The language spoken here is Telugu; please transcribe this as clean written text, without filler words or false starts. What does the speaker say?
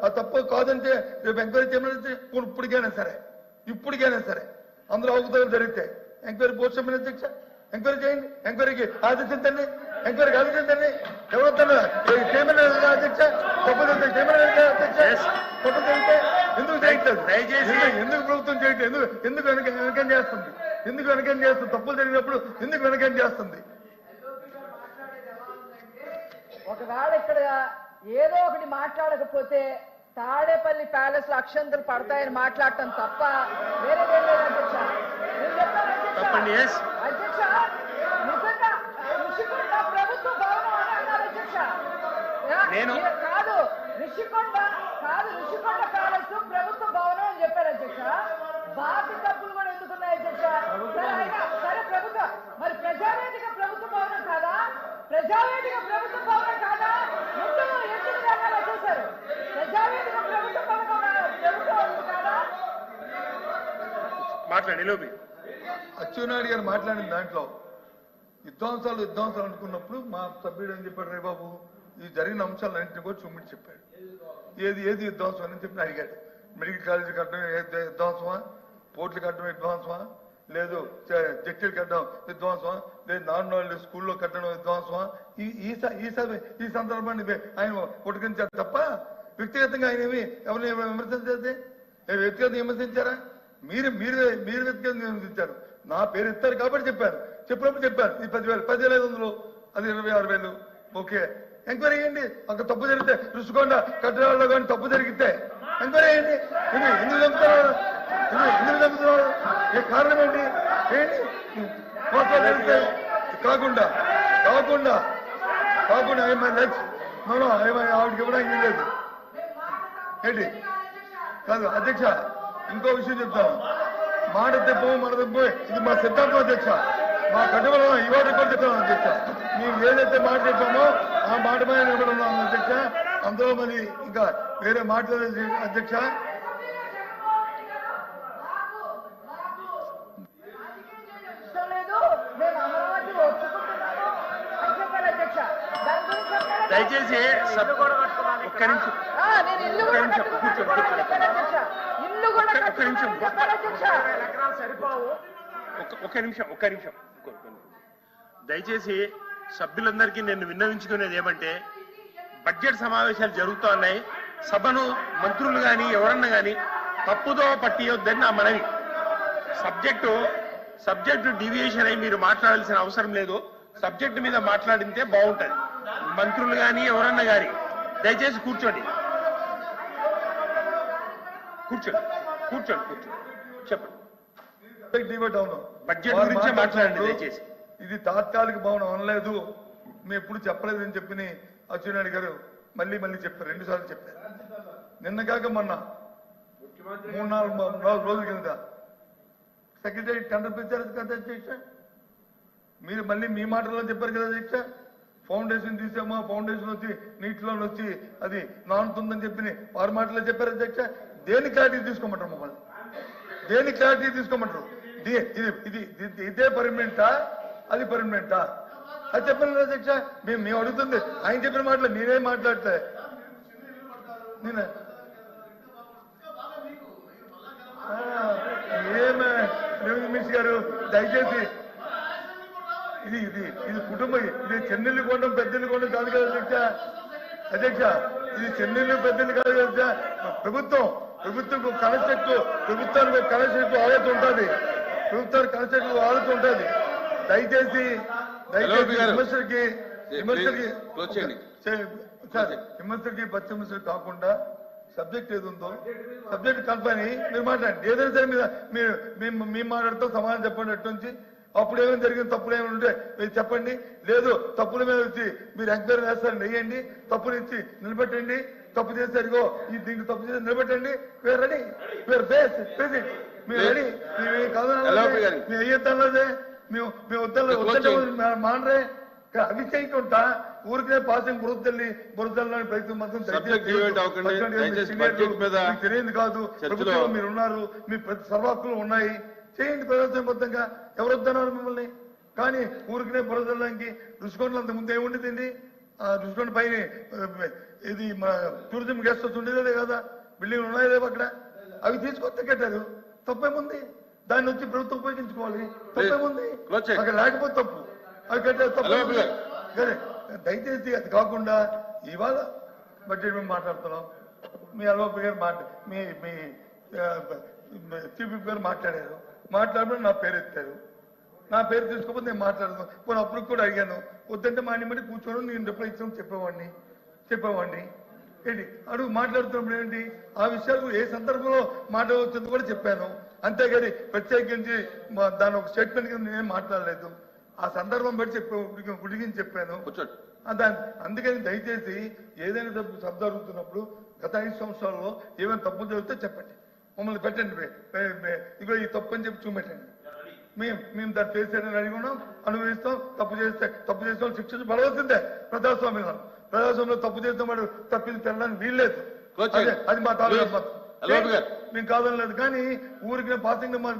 ఆ తప్పు కాదంటే రేపు ఎంక్వైరీ చేయమని ఇప్పటికైనా సరే అందులో అవకతవకలు జరిగితే ఎంక్వైరీ పోస్ట్ చేయమని అధ్యక్ష, ఎంక్వైరీ చేయండి, ఎంక్వైరీకి ఆదేశించండి, ఎంక్వైరీకి ఆదేశించండి. ఎవరొద్దన్నా చేయమని అధ్యక్ష, తప్పు చేయమని అధ్యక్ష, తప్పు జరిగితే ఎందుకు చేయట్లేదు? దయచేసి ఎందుకు ప్రభుత్వం చేయట్లేదు? ఎందుకు వెనకం చేస్తుంది? ఎందుకు వెనకం చేస్తుంది? తప్పులు జరిగినప్పుడు ఎందుకు వెనకం చేస్తుంది? ఒకవేళ ఇక్కడ ఏదో ఒకటి మాట్లాడకపోతే తాడేపల్లి ప్యాలెస్ లో అక్షంతలు పడతాయని మాట్లాడటం తప్ప వేరేదేం లేదు అధ్యక్ష. అధ్యక్ష నిజంగా ఋషికొండ ప్రభుత్వ భవనం అని అన్నారు అధ్యక్ష. కాదు ఋషికొండ ప్యాలెస్ ప్రభుత్వ భవనం అని చెప్పారు అధ్యక్ష. బాకీ డబ్బులు కూడా ఎందుకున్నాయి అధ్యక్ష? సరే ప్రభుత్వం మరి ప్రజావేదిక ప్రభుత్వ భవనం కాదా? ప్రజావేదిక ప్రభుత్వ భవనం కాదా? ఎందుకు ధర్నాలు చేశారు? ప్రజావేదిక ప్రభుత్వ భవనం కాదా? మాట్లాడి అచ్చెన్నాయుడు గారు మాట్లాడిన దాంట్లో విధ్వంసాలు అనుకున్నప్పుడు మా సభ్యుడు ఏం చెప్పాడు? రే బాబు, ఈ జరిగిన అంశాలన్నింటినీ కూడా చూమిడి చెప్పాడు. ఏది విధ్వంసం అని చెప్పి అడిగాడు. మెడికల్ కాలేజీ కట్టడం విధ్వంసమా, పోర్టులు కట్టడం విధ్వంసమా, లేదు జట్టీలు కట్టడం విధ్వంసమా, లేదు నార్మల్ స్కూల్లో కట్టడం విధ్వంసమా? ఈ సందర్భాన్ని ఆయన ఉటకించారు తప్ప వ్యక్తిగతంగా ఆయన ఎవరిని విమర్శించేది? వ్యక్తిగతంగా విమర్శించారా? మీరు వ్యక్తిగతంగా విమర్శించారు. నా పేరు ఇస్తారు కాబట్టి చెప్పినప్పుడు చెప్పారు ఈ 10,500 అది 26,000. ఓకే, ఎంక్వైరీ చేయండి. అక్కడ తప్పు జరిగితే రుషికొండ కట్టడాల్లో కానీ తప్పు జరిగితే ఎంక్వైరీ చేయండి. ఎందుకు చంపుతున్నారు? ఏ కారణం ఏంటి? జరిగితే కాకుండా ఆవిడకి ఇవ్వడానికి లేదు ఏంటి? కాదు అధ్యక్ష, ఇంకో విషయం చెప్తాను. మాట తెప్పము మన తెప్ప ఇది మా సిద్ధాంతం అధ్యక్ష. మా కట్టుబడి ఇవాళ కూడా చెప్తాను అధ్యక్ష. మేము ఏదైతే మాట చెప్పామో ఆ మాట మీద నిలబడున్నాం అధ్యక్ష. అందులో మరి ఇంకా వేరే మాట్లాడలేదు అధ్యక్ష. దయచేసి ఒక్క నిమిషం దయచేసి సభ్యులందరికీ నేను విన్నవించుకునేది ఏమంటే, బడ్జెట్ సమావేశాలు జరుగుతూ ఉన్నాయి. సభను మంత్రులు కానీ ఎవరన్నా కానీ తప్పుదో పట్టియొద్దని నా మనవి. సబ్జెక్టు డీవియేషన్ అయి మీరు మాట్లాడాల్సిన అవసరం లేదు. సబ్జెక్టు మీద మాట్లాడితే బాగుంటుంది. మంత్రులు కానీ ఎవరన్నా కానీ దయచేసి కూర్చోండి చెప్పండి. బడ్జెట్ గురించి మాట్లాడండి దయచేసి. ఇది తాత్కాలిక భవనం అనలేదు, మేము ఎప్పుడు చెప్పలేదని చెప్పి అచ్చెన్నాయుడు గారు మళ్ళీ చెప్పారు. 2 సార్లు చెప్పారు. నిన్న కాక మొన్న 3-4 రోజుల కింద సెక్రటరీ టెండర్ పిలిచారు కదా అధ్యక్ష. మీరు మళ్ళీ మీ మాటల్లో చెప్పారు కదా అధ్యక్ష. ఫౌండేషన్ తీసామా, ఫౌండేషన్ వచ్చి నీటిలో వచ్చి అది నానుతుందని చెప్పి వారి మాటలో చెప్పారు అధ్యక్ష. దేని క్లారిటీ తీసుకోమంటారు? మమ్మల్ని దేని క్లారిటీ తీసుకోమంటారు? ఇదే పర్మనెంటా, అది పర్మనెంటా? అది చెప్పండి అధ్యక్ష. మేము అడుగుతుంది ఆయన చెప్పిన మాటలు నేనేం మాట్లాడలే. నేను ఏమే రెవెన్యూ మినిస్టర్ గారు దయచేసి ఇది కుటుంబం, ఇది చెన్నెల్లి కొండం పెద్దెల్లి కొండం కాదు కదా అధ్యక్ష. ఇది చెన్నెల్లి పెద్దెల్లి కాదు కదా. ప్రభుత్వం ప్రభుత్వానికి కన్స్ట్రక్ట్ ఆలోచన ఉంటుంది. ప్రభుత్వానికి కన్స్ట్రక్ట్ ఆలోచన ఉంటుంది. దయచేసి విమర్శకి పశ్చిమర్శలు కాకుండా సబ్జెక్ట్ ఏది ఉందో సబ్జెక్ట్ కల్పని మీరు మాట్లాడండి. ఏదైనా సరే మేము మాట్లాడుతూ సమాధానం చెప్పండి. అటు నుంచి అప్పుడు ఏమైనా జరిగింది, తప్పులు ఏమైనా ఉంటే మీరు చెప్పండి. లేదు తప్పుల మీద వచ్చి మీరు ఎంక్వైరీ చేస్తారని వేయండి, తప్పులు ఇచ్చి నిలబెట్టండి. తప్పు చేస్తారుగో దీనికి తప్పు చేసి నిలబెట్టండి. Where ready, where base president, మీరు రెడీ. మేము మేము అయ్యేద్దన్నదే మేము వద్దంటే మానరే. అవి చేయకుండా ఊరికే పాసింగ్ బురదల్లని ప్రయత్నం మాత్రం తెలియదు కాదు. ప్రభుత్వంలో మీరు ఉన్నారు, మీ ప్రతి సర్వాకులు ఉన్నాయి, చేయండి ప్రజాస్వామ్యబద్ధంగా. ఎవరు వద్దన్నారు మిమ్మల్ని? కానీ ఊరికినే బురదల్లానికి రుషికొండలు అంత ముందు ఏముండేదండి? ఆ రుషికొండ పైన ఇది మన టూరిజం గెస్ట్ హౌస్ ఉండేదే కదా, బిల్డింగ్లు ఉన్నాయో లేవు అక్కడ, అవి తీసుకొస్తే కట్టారు, తప్పేముంది? దాన్ని వచ్చి ప్రభుత్వం ఉపయోగించుకోవాలి, తప్పేముంది? అక్కడ లేకపోతే తప్పు, అవి కట్టారు తప్పు. సరే, దయచేసి అది కాకుండా ఇవాళ బడ్జెట్ మేము మాట్లాడుతున్నాం, మీ అల్వప్ప గారు మీ చీఫ్ విప్ గారు మాట్లాడినప్పుడు నా పేరు ఎత్తారు, నా పేరు తీసుకోకపోతే నేను మాట్లాడను. పోనీ అప్పుడు కూడా అడిగాను, వద్దంటే మా మట్టి కూర్చోవడం నేను రిప్లై ఇచ్చాను చెప్పేవాడిని ఏంటి అడుగు మాట్లాడుతున్నప్పుడు ఏంటి ఆ విషయాలు ఏ సందర్భంలో మాట్లాడవచ్చిందో కూడా చెప్పాను, అంతేగాని ప్రత్యేకించి దాని ఒక స్టేట్మెంట్ కింద నేనేం మాట్లాడలేదు. ఆ సందర్భం బట్టి గుడిగించి చెప్పాను. అందుకని దయచేసి ఏదైనా తప్పు జరుగుతున్నప్పుడు గత 5 సంవత్సరాల్లో ఏమైనా తప్పు జరిగితే చెప్పండి, మమ్మల్ని పెట్టండి, ఇగో ఈ తప్పు అని చెప్పి చూపెట్టండి. మేము దాన్ని చేసేదని అడిగి ఉన్నాం, అనుభవిస్తాం. తప్పు చేస్తే శిక్ష పడవలసిందే. ప్రజాస్వామ్యంలో తప్పు చేస్తే వాడు తప్పింది తెల్లడానికి వీల్లేదు. అది మా తాలూకా మేము కాదనలేదు. కానీ ఊరికి పాసింగ్